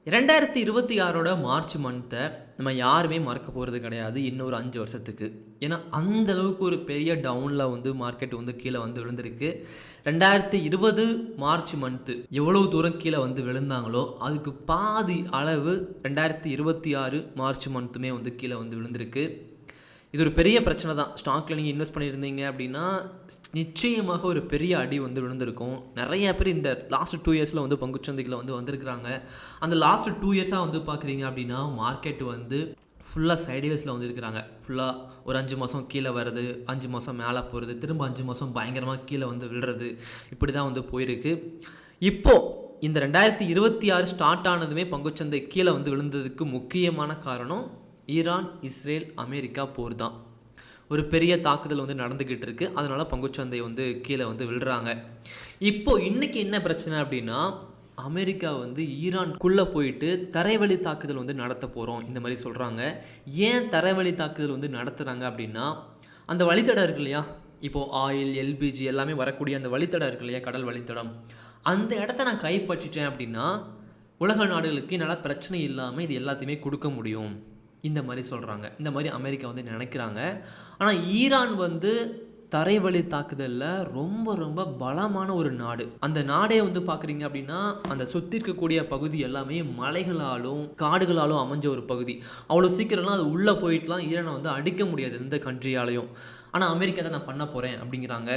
2026 March மந்த்தை நம்ம யாருமே மறக்க போகிறது கிடையாது இன்னொரு 5 வருஷத்துக்கு. ஏன்னா அந்தளவுக்கு ஒரு பெரிய டவுனில் வந்து மார்க்கெட் வந்து கீழே வந்து விழுந்திருக்கு. 2020 மார்ச் மந்த்து எவ்வளோ தூரம் கீழே வந்து விழுந்தாங்களோ அதுக்கு பாதி அளவு 2026 மார்ச் மந்த்துமே வந்து கீழே வந்து விழுந்திருக்கு. இது ஒரு பெரிய பிரச்சனை தான். ஸ்டாக்கில் நீங்கள் இன்வெஸ்ட் பண்ணியிருந்தீங்க அப்படின்னா நிச்சயமாக ஒரு பெரிய அடி வந்து விழுந்திருக்கும். நிறைய பேர் இந்த லாஸ்ட் 2 இயர்ஸில் வந்து பங்குச்சந்தைகளை வந்து வந்திருக்கிறாங்க. அந்த லாஸ்ட் 2 இயர்ஸாக வந்து பார்க்குறீங்க அப்படின்னா மார்க்கெட் வந்து ஃபுல்லாக சைட்வேஸில் வந்து இருக்கிறாங்க. ஃபுல்லாக ஒரு 5 மாதம் கீழே வருது, 5 மாதம் மேலே போகிறது, திரும்ப 5 மாதம் பயங்கரமாக கீழே வந்து விழுறது, இப்படி தான் வந்து போயிருக்கு. இப்போது இந்த 2026 ஸ்டார்ட் ஆனதுமே பங்குச்சந்தை கீழே வந்து விழுந்ததுக்கு முக்கியமான காரணம் ஈரான், இஸ்ரேல், அமெரிக்கா போர் தான். ஒரு பெரிய தாக்குதல் வந்து நடந்துக்கிட்டு இருக்குது. அதனால் பங்குச்சந்தை வந்து கீழே வந்து விழுறாங்க. இப்போது இன்றைக்கி என்ன பிரச்சனை அப்படின்னா, அமெரிக்கா வந்து ஈரான்குள்ளே போயிட்டு தரைவழி தாக்குதல் வந்து நடத்த போகிறோம் இந்த மாதிரி சொல்கிறாங்க. ஏன் தரைவழி தாக்குதல் வந்து நடத்துகிறாங்க அப்படின்னா, அந்த வழித்தடம் இருக்கு இல்லையா, இப்போது ஆயில், எல்பிஜி எல்லாமே வரக்கூடிய அந்த வழித்தடம் இருக்கு இல்லையா, கடல் வழித்தடம், அந்த இடத்த நான் கைப்பற்றிட்டேன் அப்படின்னா உலக நாடுகளுக்கு என்னால் பிரச்சனை இல்லாமல் இது எல்லாத்தையுமே கொடுக்க முடியும் இந்த மாதிரி சொல்கிறாங்க. இந்த மாதிரி அமெரிக்கா வந்து நினைக்கிறாங்க. ஆனால் ஈரான் வந்து தரைவழி தாக்குதலில் ரொம்ப ரொம்ப பலமான ஒரு நாடு. அந்த நாடே வந்து பார்க்குறீங்க அப்படின்னா அந்த சுற்றி இருக்கக்கூடிய பகுதி எல்லாமே மலைகளாலும் காடுகளாலும் அமைஞ்ச ஒரு பகுதி. அவ்வளோ சீக்கிரம்லாம் அது உள்ளே போயிட்டுலாம் ஈரானை வந்து அடிக்க முடியாது எந்த கண்ட்ரியாலையும். ஆனால் அமெரிக்கா தான் நான் பண்ண போகிறேன் அப்படிங்கிறாங்க.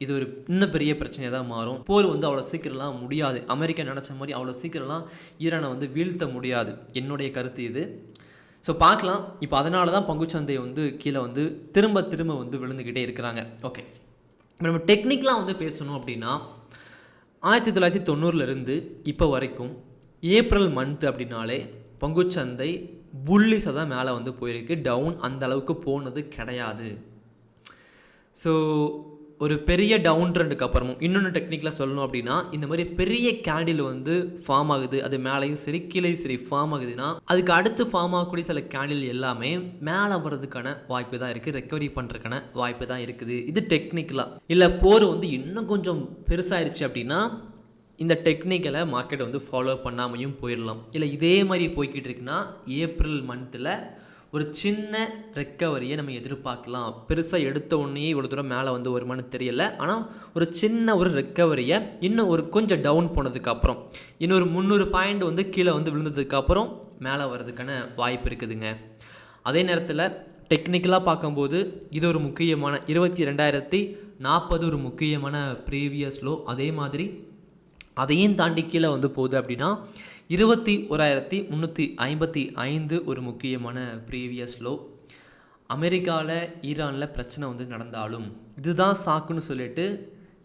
இது ஒரு இன்னும் பெரிய பிரச்சனையாக தான் மாறும். போர் வந்து அவ்வளோ சீக்கிரம்லாம் முடியாது. அமெரிக்கா நினச்ச மாதிரி அவ்வளோ சீக்கிரம்லாம் ஈரானை வந்து வீழ்த்த முடியாது, என்னுடைய கருத்து இது. ஸோ பார்க்கலாம். இப்போ அதனால தான் பங்குச்சந்தை வந்து கீழே வந்து திரும்ப வந்து விழுந்துக்கிட்டே இருக்கிறாங்க. ஓகே, இப்போ நம்ம டெக்னிக்கலாக வந்து பேசணும் அப்படின்னா 1990 இப்போ வரைக்கும் ஏப்ரல் மந்த் அப்படின்னாலே பங்குச்சந்தை புல்லிஸாக தான் மேலே வந்து போயிருக்கு. டவுன் அந்த அளவுக்கு போனது கிடையாது. ஸோ ஒரு பெரிய டவுன் ட்ரெண்டுக்கு அப்புறமும் இன்னொன்று டெக்னிக்கலாக சொல்லணும் அப்படின்னா, இந்த மாதிரி பெரிய கேண்டில் வந்து ஃபார்ம் ஆகுது, அது மேலேயும் சரி கீழேயும் சரி ஃபார்ம் ஆகுதுன்னா அதுக்கு அடுத்து ஃபார்ம் ஆகக்கூடிய சில கேண்டில் எல்லாமே மேலே வர்றதுக்கான வாய்ப்பு தான் இருக்குது, ரெக்கவரி பண்ணுறதுக்கான வாய்ப்பு தான் இருக்குது. இது டெக்னிக்கலாக. இல்லை போர் வந்து இன்னும் கொஞ்சம் பெருசாகிடுச்சு அப்படின்னா இந்த டெக்னிக்கலை மார்க்கெட் வந்து ஃபாலோ பண்ணாமையும் போயிடலாம். இல்லை இதே மாதிரி போய்கிட்டு இருக்குன்னா ஏப்ரல் மந்தில் ஒரு சின்ன ரெக்கவரியை நம்ம எதிர்பார்க்கலாம். பெருசாக எடுத்த உடனே இவ்வளோ தூரம் மேலே வந்து வருமானு தெரியலை. ஆனால் ஒரு சின்ன ஒரு ரெக்கவரியை இன்னும் ஒரு கொஞ்சம் டவுன் போனதுக்கப்புறம் இன்னொரு 300 பாயிண்ட் வந்து கீழே வந்து விழுந்ததுக்கப்புறம் மேலே வர்றதுக்கான வாய்ப்பு இருக்குதுங்க. அதே நேரத்தில் டெக்னிக்கலாக பார்க்கும்போது இது ஒரு முக்கியமான 22,040 ஒரு முக்கியமான ப்ரீவியஸ் லோ. அதே மாதிரி அதையும் தாண்டி கீழே வந்து போகுது அப்படின்னா 21,355 ஒரு முக்கியமான ப்ரீவியஸ் லோ. அமெரிக்காவில் ஈரானில் பிரச்சனை வந்து நடந்தாலும் இதுதான் சாக்குன்னு சொல்லிட்டு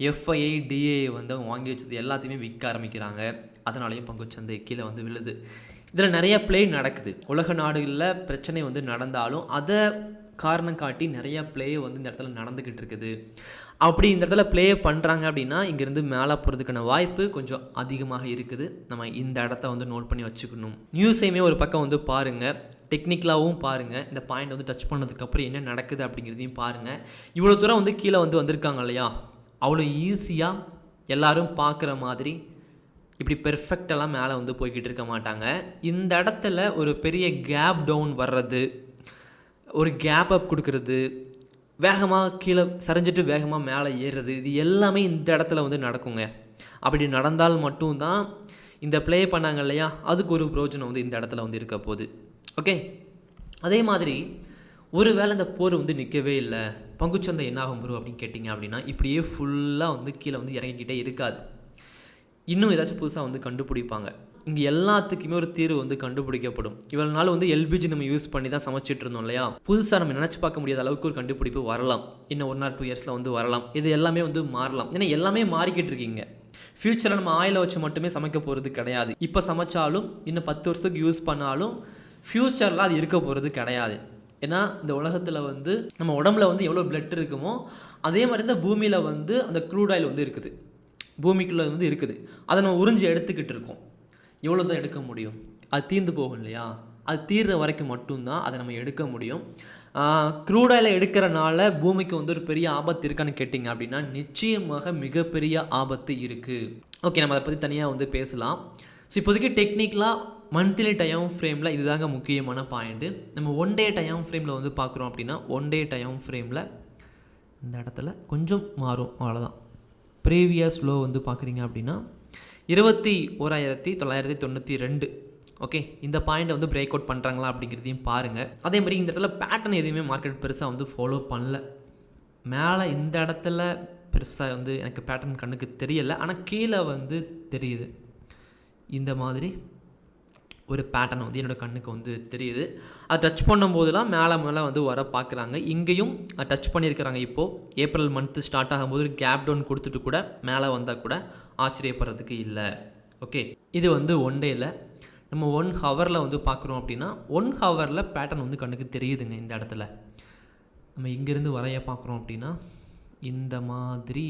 எஃப்ஐஐ, டிஏஐ வந்து அவங்க வாங்கி வச்சது எல்லாத்தையுமே விற்க ஆரம்பிக்கிறாங்க. அதனாலேயும் பங்குச்சந்தை கீழே வந்து விழுது. இதில் நிறைய ப்ளே நடக்குது. உலக நாடுகளில் பிரச்சனை வந்து நடந்தாலும் அதை காரணம் காட்டி நிறையா ப்ளே வந்து இந்த இடத்துல நடந்துக்கிட்டு இருக்குது. அப்படி இந்த இடத்துல ப்ளே பண்ணுறாங்க அப்படின்னா இங்கேருந்து மேலே போகிறதுக்கான வாய்ப்பு கொஞ்சம் அதிகமாக இருக்குது. நம்ம இந்த இடத்த வந்து நோட் பண்ணி வச்சுக்கணும். நியூஸையுமே ஒரு பக்கம் வந்து பாருங்கள், டெக்னிக்கலாகவும் பாருங்கள். இந்த பாயிண்ட் வந்து டச் பண்ணதுக்கப்புறம் என்ன நடக்குது அப்படிங்கிறதையும் பாருங்கள். இவ்வளோ தூரம் வந்து கீழே வந்து வந்திருக்காங்க இல்லையா, அவ்வளோ ஈஸியாக எல்லோரும் பார்க்குற மாதிரி இப்படி பெர்ஃபெக்டெல்லாம் மேலே வந்து போய்கிட்டு இருக்க மாட்டாங்க. இந்த இடத்துல ஒரு பெரிய கேப் டவுன் வர்றது, ஒரு கேப் அப் கொடுக்கறது, வேகமாக கீழே சரிஞ்சிட்டு வேகமாக மேலே ஏறுறது, இது எல்லாமே இந்த இடத்துல வந்து நடக்குங்க. அப்படி நடந்தால் மட்டும்தான் இந்த ப்ளே பண்ணாங்க இல்லையா அதுக்கு ஒரு பிரோஜனம் வந்து இந்த இடத்துல வந்து இருக்க போகுது. ஓகே, அதே மாதிரி ஒரு வேளை இந்த போர் வந்து நிற்கவே இல்லை, பங்குச்சந்தை என்ன ஆகும் ப்ரோ அப்படின்னு கேட்டிங்க அப்படின்னா இப்படியே ஃபுல்லாக வந்து கீழே வந்து இறங்கிக்கிட்டே இருக்காது. இன்னும் ஏதாச்சும் புதுசாக வந்து கண்டுபிடிப்பாங்க. இங்கே எல்லாத்துக்குமே ஒரு தீர்வு வந்து கண்டுபிடிக்கப்படும். இவ்வளோ நாள் வந்து எல்பிஜி நம்ம யூஸ் பண்ணி தான் சமைச்சிட்டு இருந்தோம் இல்லையா, புதுசாக நம்ம நினச்சி பார்க்க முடியாத அளவுக்கு ஒரு கண்டுபிடிப்பு வரலாம். இன்னும் 1 or 2 இயர்ஸில் வந்து வரலாம். இது எல்லாமே வந்து மாறலாம். ஏன்னா எல்லாமே மாறிக்கிட்டு இருக்கீங்க. ஃப்யூச்சரில் நம்ம ஆயிலை வச்சு மட்டுமே சமைக்க போகிறது கிடையாது. இப்போ சமைச்சாலும் இன்னும் 10 வருஷத்துக்கு யூஸ் பண்ணாலும் ஃப்யூச்சரில் அது இருக்க போகிறது கிடையாது. ஏன்னா இந்த உலகத்தில் வந்து நம்ம உடம்புல வந்து எவ்வளோ பிளட் இருக்குமோ அதே மாதிரி இந்த பூமியில் வந்து அந்த க்ரூட் ஆயில் வந்து இருக்குது, பூமிக்குள்ளே வந்து இருக்குது. அதை நம்ம உறிஞ்சி எடுத்துக்கிட்டு இருக்கோம். எவ்வளோ தான் எடுக்க முடியும், அது தீர்ந்து போகும் இல்லையா, அது தீர்ற வரைக்கும் மட்டும்தான் அதை நம்ம எடுக்க முடியும். க்ரூட் ஆயிலை எடுக்கிறனால பூமிக்கு வந்து ஒரு பெரிய ஆபத்து இருக்கான்னு கேட்டிங்க அப்படின்னா நிச்சயமாக மிகப்பெரிய ஆபத்து இருக்குது. ஓகே, நம்ம அதை பற்றி தனியாக வந்து பேசலாம். ஸோ இப்போதைக்கு டெக்னிக்கலாக மந்த்லி டைம் ஃப்ரேமில் இதுதாங்க முக்கியமான பாயிண்ட்டு. நம்ம ஒன் டே டைம் ஃப்ரேமில் வந்து பார்க்குறோம் அப்படின்னா ஒன் டே டைம் ஃப்ரேமில் இந்த இடத்துல கொஞ்சம் மாறும், அவ்வளோதான். ப்ரீவியஸ் லோ வந்து பார்க்குறீங்க அப்படின்னா 21,992. ஓகே, இந்த பாயிண்ட்டை வந்து பிரேக் அவுட் பண்ணுறாங்களா அப்படிங்கிறதையும் பாருங்கள். அதே மாதிரி இந்த இடத்துல பேட்டர்ன் எதுவுமே மார்க்கெட் பெருசாக வந்து ஃபாலோ பண்ணல. மேலே இந்த இடத்துல பெருசாக வந்து எனக்கு பேட்டர்ன் கண்ணுக்கு தெரியலை, ஆனால் கீழே வந்து தெரியுது. இந்த மாதிரி ஒரு பேட்டர்ன் வந்து என்னோடய கண்ணுக்கு வந்து தெரியுது. அதை டச் பண்ணும்போதெல்லாம் மேலே மேலே வந்து வர பார்க்குறாங்க. இங்கேயும் டச் பண்ணியிருக்கிறாங்க. இப்போது ஏப்ரல் மந்த்து ஸ்டார்ட் ஆகும்போது ஒரு கேப் டவுன் கொடுத்துட்டு கூட மேலே வந்தால் கூட ஆச்சரியப்படுறதுக்கு இல்லை. ஓகே, இது வந்து ஒன் டேயில். நம்ம 1 ஹவரில் வந்து பார்க்குறோம் அப்படின்னா 1 ஹவரில் பேட்டர்ன் வந்து கண்ணுக்கு தெரியுதுங்க. இந்த இடத்துல நம்ம இங்கேருந்து வரைய பார்க்குறோம் அப்படின்னா இந்த மாதிரி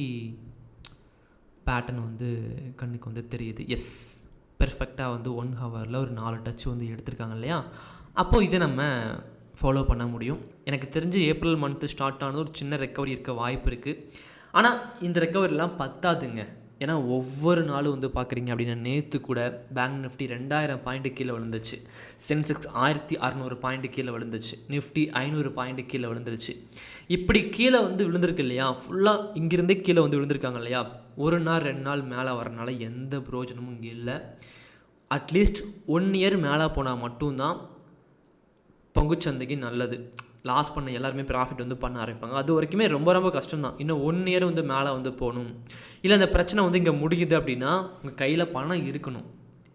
பேட்டர்ன் வந்து கண்ணுக்கு வந்து தெரியுது. எஸ், பெர்ஃபெக்டாக வந்து 1 ஹவரில் ஒரு 4 டச் வந்து எடுத்திருக்காங்க இல்லையா? அப்போது இதை நம்ம ஃபாலோ பண்ண முடியும். எனக்கு தெரிஞ்சு ஏப்ரல் மந்த்து ஸ்டார்ட் ஆனது ஒரு சின்ன ரெக்கவரி இருக்க வாய்ப்பு இருக்குது. ஆனால் இந்த ரெக்கவரிலாம் பத்தாதுங்க. ஏன்னா ஒவ்வொரு நாளும் வந்து பார்க்குறீங்க அப்படின்னா நேற்று கூட பேங்க் நிஃப்டி 2000 பாயிண்ட்டு கீழே விழுந்துச்சு, சென்செக்ஸ் 1600 பாயிண்ட்டு கீழே விழுந்துச்சு, நிஃப்டி 500 பாயிண்ட்டு கீழே விழுந்துருச்சு. இப்படி கீழே வந்து விழுந்திருக்கு இல்லையா? ஃபுல்லாக இங்கிருந்தே கீழே வந்து விழுந்திருக்காங்க இல்லையா? ஒரு நாள் 2 நாள் மேலே வரனால எந்த பிரயோஜனமும் இங்கே இல்லை. அட்லீஸ்ட் 1 இயர் மேலே போனால் மட்டும்தான் பங்குச்சந்தைக்கு நல்லது. லாஸ் பண்ண எல்லாருமே ப்ராஃபிட் வந்து பண்ண ஆரம்பிப்பாங்க. அது வரைக்குமே ரொம்ப ரொம்ப கஷ்டம்தான். இன்னும் 1 இயர் வந்து மேலே வந்து போகணும். இல்லை அந்த பிரச்சனை வந்து இங்கே முடியுது அப்படின்னா உங்கள் கையில் பணம் இருக்கணும்.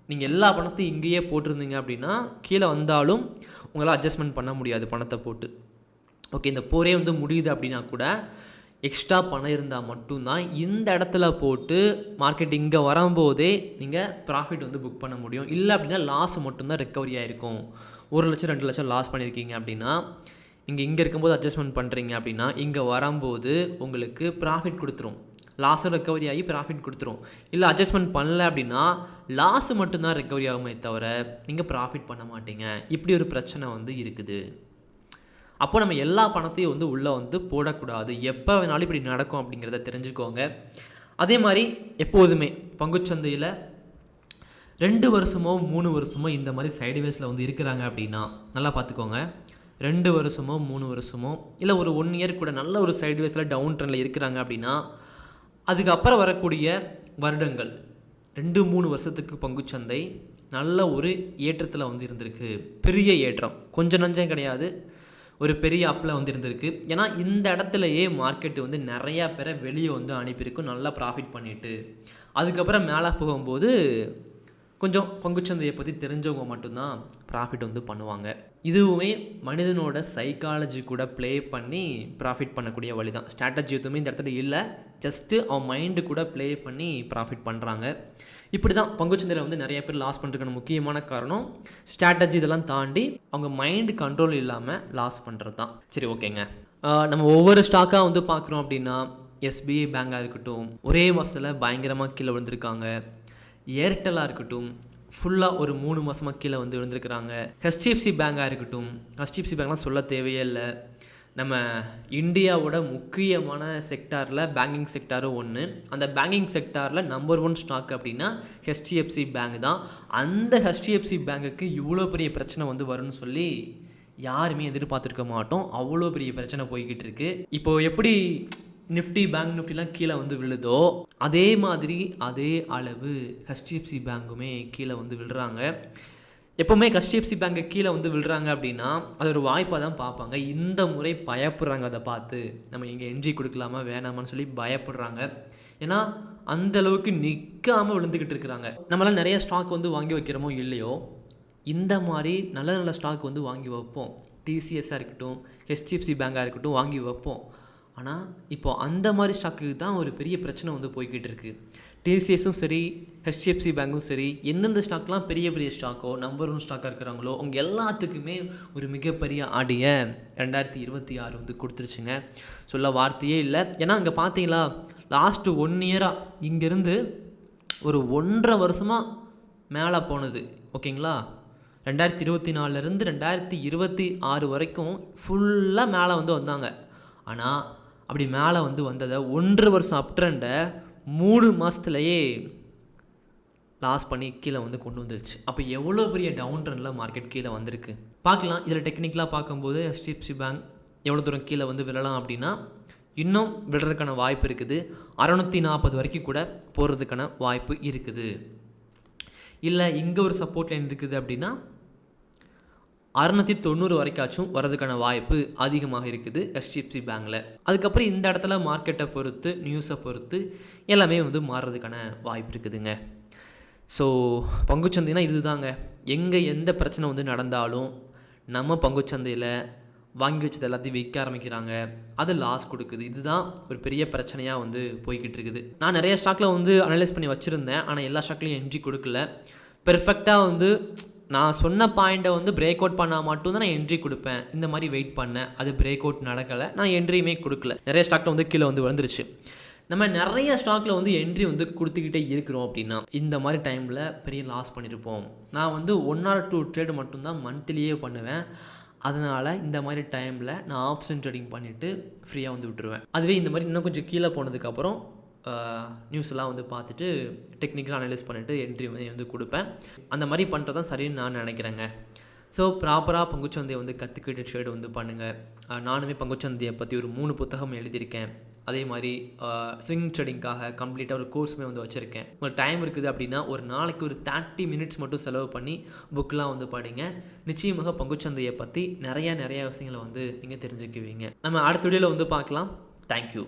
நீங்கள் எல்லா பணத்தையும் இங்கேயே போட்டிருந்தீங்க அப்படின்னா கீழே வந்தாலும் உங்களால் அட்ஜஸ்ட்மெண்ட் பண்ண முடியாது பணத்தை போட்டு. ஓகே, இந்த போரே வந்து முடியுது அப்படின்னா கூட எக்ஸ்ட்ரா பணம் இருந்தால் மட்டும்தான் இந்த இடத்துல போட்டு மார்க்கெட் இங்கே வரும்போதே நீங்கள் ப்ராஃபிட் வந்து புக் பண்ண முடியும். இல்லை அப்படின்னா லாஸ் மட்டும்தான் ரெக்கவரி ஆகிருக்கும். 1 லட்சம் 2 லட்சம் லாஸ் பண்ணியிருக்கீங்க அப்படின்னா நீங்கள் இங்கே இருக்கும்போது அட்ஜஸ்ட்மெண்ட் பண்ணுறீங்க அப்படின்னா இங்கே வரும்போது உங்களுக்கு ப்ராஃபிட் கொடுத்துரும். லாஸும் ரெக்கவரி ஆகி ப்ராஃபிட் கொடுத்துரும். இல்லை அட்ஜஸ்ட்மெண்ட் பண்ணல அப்படின்னா லாஸு மட்டும்தான் ரெக்கவரி ஆகுமே தவிர நீங்கள் ப்ராஃபிட் பண்ண மாட்டீங்க. இப்படி ஒரு பிரச்சனை வந்து இருக்குது. அப்போ நம்ம எல்லா பணத்தையும் வந்து உள்ளே வந்து போடக்கூடாது. எப்போ வேணாலும் இப்படி நடக்கும் அப்படிங்கிறத தெரிஞ்சுக்கோங்க. அதே மாதிரி எப்போதுமே பங்குச்சந்தையில் 2 வருஷமோ 3 வருஷமோ இந்த மாதிரி சைடுவேஸில் வந்து இருக்கிறாங்க அப்படின்னா நல்லா பார்த்துக்கோங்க. 2 வருஷமோ 3 வருஷமோ இல்லை ஒரு 1 இயர் கூட நல்ல ஒரு சைடுவேஸில் டவுன் ட்ரெண்டில் இருக்கிறாங்க அப்படின்னா அதுக்கப்புறம் வரக்கூடிய வருடங்கள் 2-3 வருஷத்துக்கு பங்குச்சந்தை நல்ல ஒரு ஏற்றத்தில் வந்து இருந்திருக்கு. பெரிய ஏற்றம், கொஞ்சம் நஞ்சம் கிடையாது, ஒரு பெரிய அப்பில் வந்து இருந்திருக்கு. ஏன்னா இந்த இடத்துலையே மார்க்கெட்டு வந்து நிறையா பேரை வெளியே வந்து அனுப்பியிருக்கும் நல்லா ப்ராஃபிட் பண்ணிவிட்டு. அதுக்கப்புறம் மேலே போகும்போது கொஞ்சம் பங்குச்சந்தையை பற்றி தெரிஞ்சவங்க மட்டும்தான் ப்ராஃபிட் வந்து பண்ணுவாங்க. இதுவுமே மனிதனோட சைக்காலஜி கூட ப்ளே பண்ணி ப்ராஃபிட் பண்ணக்கூடிய வழி தான். ஸ்ட்ராட்டஜி எதுவுமே இந்த இடத்துல இல்லை, ஜஸ்ட்டு அவன் மைண்டு கூட ப்ளே பண்ணி ப்ராஃபிட் பண்ணுறாங்க. இப்படி தான் பங்குச்சந்தையில் வந்து நிறைய பேர் லாஸ் பண்ணுறதுக்கான முக்கியமான காரணம் ஸ்ட்ராட்டஜி இதெல்லாம் தாண்டி அவங்க மைண்டு கண்ட்ரோல் இல்லாமல் லாஸ் பண்ணுறது தான். சரி, ஓகேங்க. நம்ம ஒவ்வொரு ஸ்டாக்காக வந்து பார்க்குறோம் அப்படின்னா எஸ்பிஐ பேங்காக இருக்கட்டும் ஒரே மாதத்தில் பயங்கரமாக கீழே விழுந்திருக்காங்க. ஏர்டெல்லாக இருக்கட்டும் ஃபுல்லாக ஒரு 3 மாதமாக கீழே வந்து விழுந்திருக்கிறாங்க. ஹெச்டிஎஃப்சி பேங்காக இருக்கட்டும், ஹெச்டிஎஃப்சி பேங்க்லாம் சொல்ல தேவையே இல்லை. நம்ம இந்தியாவோட முக்கியமான செக்டாரில் பேங்கிங் செக்டாரும் ஒன்று. அந்த பேங்கிங் செக்டாரில் நம்பர் 1 ஸ்டாக் அப்படின்னா ஹெச்டிஎஃப்சி பேங்க் தான். அந்த ஹெச்டிஎஃப்சி பேங்குக்கு இவ்வளோ பெரிய பிரச்சனை வந்து வரும்னு சொல்லி யாருமே எதிர்பார்த்துருக்க மாட்டோம். அவ்வளோ பெரிய பிரச்சனை போய்கிட்டு இருக்கு. இப்போது எப்படி நிஃப்டி பேங்க் நிஃப்டிலாம் கீழே வந்து விழுதோ அதே மாதிரி அதே அளவு ஹெச்டிஎஃப்சி பேங்குமே கீழே வந்து விழுறாங்க. எப்போவுமே ஹெச்டிஎஃப்சி பேங்க்கு கீழே வந்து விழுறாங்க அப்படின்னா அது ஒரு வாய்ப்பாக தான் பார்ப்பாங்க. இந்த முறை பயப்படுறாங்க. அதை பார்த்து நம்ம இங்கே என்ட்ரி கொடுக்கலாமா வேணாமான்னு சொல்லி பயப்படுறாங்க. ஏன்னா அந்தளவுக்கு நிற்காமல் விழுந்துக்கிட்டு இருக்கிறாங்க. நம்மளாம் நிறைய ஸ்டாக் வந்து வாங்கி வைக்கிறோமோ இல்லையோ, இந்த மாதிரி நல்ல நல்ல ஸ்டாக் வந்து வாங்கி வைப்போம். டிசிஎஸ்ஸாக இருக்கட்டும், ஹெச்டிஎஃப்சி பேங்காக இருக்கட்டும் வாங்கி வைப்போம். ஆனால் இப்போது அந்த மாதிரி ஸ்டாக்குக்கு தான் ஒரு பெரிய பிரச்சனை வந்து போய்கிட்டு இருக்குது. டிசிஎஸும் சரி ஹெச்டிஎஃப்சி பேங்க்கும் சரி எந்தெந்த ஸ்டாக்லாம் பெரிய பெரிய ஸ்டாக்கோ நம்பர் 1 ஸ்டாக்காக இருக்கிறாங்களோ அவங்க எல்லாத்துக்குமே ஒரு மிகப்பெரிய ஆடியை 2026 வந்து கொடுத்துருச்சுங்க. சொல்ல வார்த்தையே இல்லை. ஏன்னா அங்கே பார்த்தீங்களா லாஸ்ட்டு 1 இயராக இங்கேருந்து ஒரு 1.5 வருஷமாக மேலே போனது. ஓகேங்களா, 2024லேருந்து 2026 வரைக்கும் ஃபுல்லாக மேலே வந்து வந்தாங்க. ஆனால் அப்படி மேலே வந்து வந்ததை 1.5 வருஷம் அப் ட்ரெண்டை 3 மாதத்துலையே லாஸ் பண்ணி கீழே வந்து கொண்டு வந்துருச்சு. அப்போ எவ்வளோ பெரிய டவுன் ட்ரெண்டில் மார்க்கெட் கீழே வந்திருக்கு பார்க்கலாம். இதில் டெக்னிக்கலாக பார்க்கும்போது HDFC பேங்க் எவ்வளோ தூரம் கீழே வந்து விழலாம் அப்படின்னா இன்னும் விழுறதுக்கான வாய்ப்பு இருக்குது. 640 வரைக்கும் கூட போகிறதுக்கான வாய்ப்பு இருக்குது. இல்லை இங்கே ஒரு சப்போர்ட் லைன் இருக்குது அப்படின்னா 690 வரைக்காச்சும் வரதுக்கான வாய்ப்பு அதிகமாக இருக்குது HDFC பேங்கில். அதுக்கப்புறம் இந்த இடத்துல மார்க்கெட்டை பொறுத்து நியூஸை பொறுத்து எல்லாமே வந்து மாறுறதுக்கான வாய்ப்பு இருக்குதுங்க. ஸோ பங்குச்சந்தைனா இது தாங்க. எங்கே எந்த பிரச்சனை வந்து நடந்தாலும் நம்ம பங்குச்சந்தையில் வாங்கி வச்சது எல்லாத்தையும் விற்க ஆரம்பிக்கிறாங்க, அது லாஸ் கொடுக்குது. இதுதான் ஒரு பெரிய பிரச்சனையாக வந்து போய்கிட்டு இருக்குது. நான் நிறைய ஸ்டாக்கில் வந்து அனலைஸ் பண்ணி வச்சுருந்தேன், ஆனால் எல்லா ஸ்டாக்லையும் என்ட்ரி கொடுக்கல. பெர்ஃபெக்டாக வந்து நான் சொன்ன பாயிண்ட்டை வந்து பிரேக் அவுட் பண்ணால் மட்டும்தான் நான் என்ட்ரி கொடுப்பேன். இந்த மாதிரி வெயிட் பண்ணேன், அது பிரேக் அவுட் நடக்கலை, நான் என்ட்ரியுமே கொடுக்கல. நிறைய ஸ்டாக்கில் வந்து கீழே வந்து வந்துருச்சு. நம்ம நிறைய ஸ்டாக்கில் வந்து என்ட்ரி வந்து கொடுத்துக்கிட்டே இருக்கிறோம் அப்படின்னா இந்த மாதிரி டைமில் பெரிய லாஸ் பண்ணியிருப்போம். நான் வந்து 1 or 2 ட்ரேடு மட்டும்தான் மந்த்லியே பண்ணுவேன். அதனால் இந்த மாதிரி டைமில் நான் ஆப்ஷன் ட்ரேடிங் பண்ணிவிட்டு ஃப்ரீயாக வந்து விட்டுருவேன். அதுவே இந்த மாதிரி இன்னும் கொஞ்சம் கீழே போனதுக்கப்புறம் நியூஸ் எல்லாம் வந்து பார்த்துட்டு டெக்னிக்கலாக அனலைஸ் பண்ணிவிட்டு என்ட்ரி வந்து கொடுப்பேன். அந்த மாதிரி பண்ணுறது தான் சரின்னு நான் நினைக்கிறேங்க. ஸோ ப்ராப்பராக பங்குச்சந்தையை வந்து கற்றுக்கிட்டு ட்ரேடு வந்து பண்ணுங்கள். நானுமே பங்குச்சந்தையை பற்றி ஒரு 3 புத்தகம் எழுதியிருக்கேன். அதே மாதிரி ஸ்விங் ட்ரேடிங்காக கம்ப்ளீட்டாக ஒரு கோர்ஸுமே வந்து வச்சுருக்கேன். உங்களுக்கு டைம் இருக்குது அப்படின்னா ஒரு நாளைக்கு ஒரு 30 minutes மட்டும் செலவு பண்ணி புக்கெலாம் வந்து படிங்க. நிச்சயமாக பங்குச்சந்தையை பற்றி நிறைய விஷயங்களை வந்து நீங்கள் தெரிஞ்சுக்குவீங்க. நம்ம அடுத்த வீடியோவில் வந்து பார்க்கலாம். தேங்க்யூ.